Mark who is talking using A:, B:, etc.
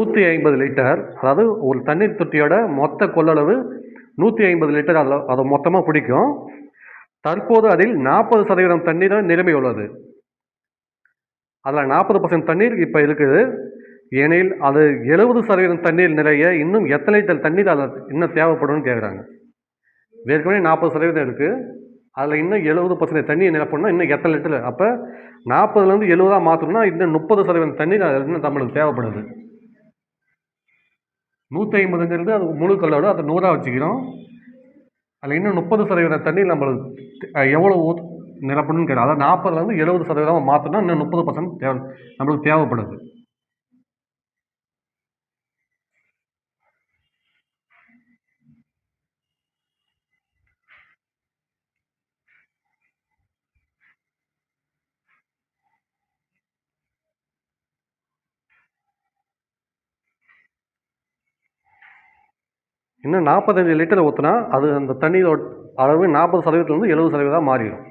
A: 150 litre, அதாவது ஒரு தண்ணீர் தொட்டியோட மொத்த கொள்ளளவு 150 லிட்டர் அதை மொத்தமாக பிடிக்கும். தற்போது அதில் 40% தண்ணீர் நிரம்பி உள்ளது. அதில் 40% தண்ணீர் இப்போ இருக்குது. ஏனில் அது 70% தண்ணீர் நிறைய இன்னும் எத்தனை லிட்டர் தண்ணீர் அதில் இன்னும் தேவைப்படும்னு கேட்குறாங்க. ஏற்கனவே 40% இருக்குது. அதில் இன்னும் 70% தண்ணீர் நிரப்பணும்னா இன்னும் எத்தனை லிட்டர்? அப்போ 40லேருந்து 70 மாற்றணும்னா இன்னும் 30% தண்ணீர் அதில் இன்னும் நம்மளுக்கு தேவைப்படுது. 150ங்கிறது அது முழு கொள்ளளவு, அதை 100 வச்சுக்கிறோம். அதில் இன்னும் 30% தண்ணீர் நம்மளுக்கு எவ்வளோ நிரப்பணும்னு கேட்குறோம். அதாவது 40லேருந்து 70% மாற்றணும்னா இன்னும் 30% நம்மளுக்கு தேவைப்படுது. இன்னும் 45 லிட்டர் ஊற்றினா அது அந்த தண்ணீரோட அளவு 40%லேருந்து 70% மாறிடும்.